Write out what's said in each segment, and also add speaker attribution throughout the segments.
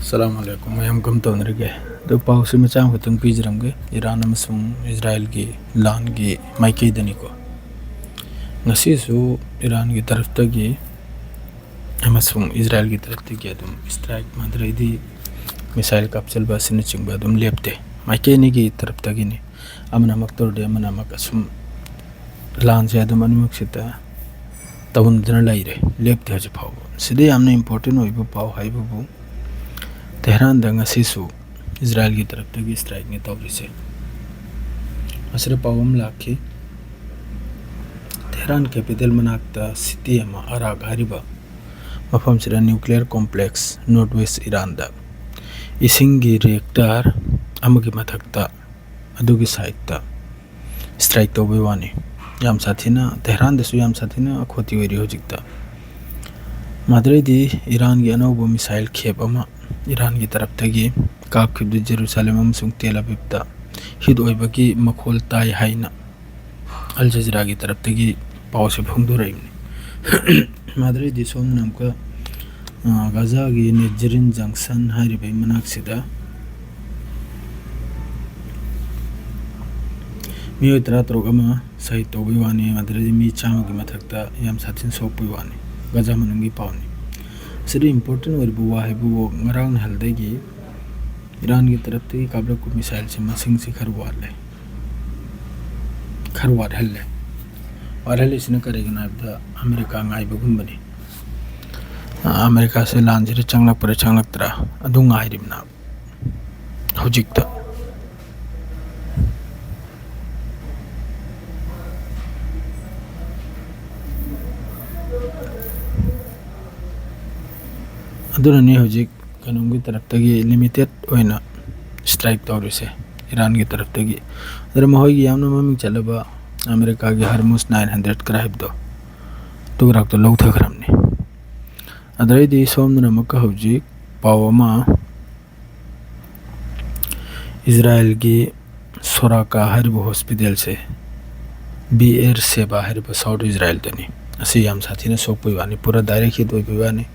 Speaker 1: अस्सलामुअलैकुम मैं कम तौनरगे तो पाउस मचाम खतंग पीजरमगे ईरान अमसुंग इजराइल की लान की माइकेदनिको ngasisu ईरान की तरफ तगी अमसुंग इजराइल की तरफ तगी अदुम स्ट्राइक माद्रेदी मिसाइल कैप्सूल बसने चिंगबा अदुम लेपते माइकेनी की तरफ तगिनी अमना मक्तोरदे अमना मकसुम लान से अदुम अनिमक्सिता तवुंदना लाइरे लेपते हज फाव सिदे यामना इंपोर्टेंट होइबो पाव हाइबो तेहरान दंगसिसु इजराइल की तरफ तगी स्ट्राइक ने तौरिसे असरे पावम लाखी तेहरान कैपिटल मनाक्ता सिटी अमा अराग हरिबा मफम सिरा nuclear complex north west Iran दा इसिंगी रिएक्टर अमगी मथक्ता अदुगी साइटता स्ट्राइक तौबे वानी याम साथीना तेहरान दसु याम साथीना खोती होइरि होजिकता माद्रेदी ईरान की अनौबो मिसाइल खेप अमा ईरान की तरफ तगी कापखिब जेरूसलम अमसुंग तेल अविवदा हिद ओइबगी मखोल ताई हाइना अल जजीरा की तरफ तगी पाव से फुंगदुरैमनी माद्रेदी सोमनमका गाजा की नेजरिन जंक्शन हारिबै मनाक्सिदा मियोय तरा तरोग अमा सही तौबै वानी माद्रेदी मी चामगी मथक्ता याम साथिन सोपै वानी गाजा मनंगी पावनी सिरी इंपोर्टेंट ओइबो वाहिबो ngaraang हलदेगी ईरान की तरफ तगी काबलक मिसाइल से मसिंग से खरवार हल्ले और हल्ले इसने करेगा ना अब अमेरिका गाइबगुन बनी अमेरिका से लांजिरे चंगलक पर चंगलक तरा अदुंग आइरिमना हुजिकता अदुरनी हुजिक कनुम की तरफ तगी लिमिटेड ओइना स्ट्राइक तौरिसे ईरान की तरफ तगी अदर महोगी यामना ममिंग चलबा अमेरिका की हरमुस 900 क्राइबदो तुगराक तो लौथखरमनी अदरैदी सोमना मक्का हुजिक पावमा इजराइल की सोराका हरिबो हॉस्पिटल से बी एयर सेवा हरिबो साउथ इजराइल तनी असी याम साथीना सोपै वानी पूरा डायरेक्ट हिट ओइबै वानी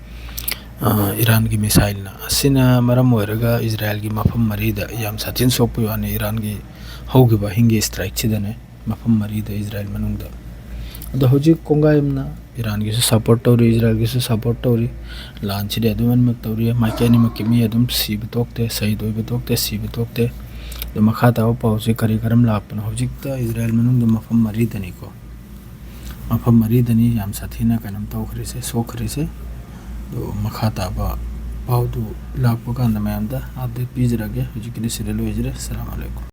Speaker 1: ईरान की मिसाइल ना असिना मरम ओइरगा इजराइल की मफम मरीदा याम साथिन सोपै वानी ईरान की होगिबा हिंगी स्ट्राइक छिदने मफम मरीदा इजराइल मनुंगदा अद होजिक कोंगायमना ईरान की सपोर्ट तौरी इजराइल की सपोर्ट तौरी लान छिदे अदुमन मक तौरी माइकेनी मकिमी अदुम सीब तोकते सही दोइब तोकते सीब तोकते द मखाता पाउसे करी करम लापन होजिकता इजराइल मनुंगदा मफम मरीदनी को मफम मरीदनी याम साथीना कनम तौखरिसे सोखरिसे तो मखाता पाउदु लापो कांदा मैमदा आदे पीजरगे हुजिकली सिरेलो इजरे अस्सलाम वालेकुम।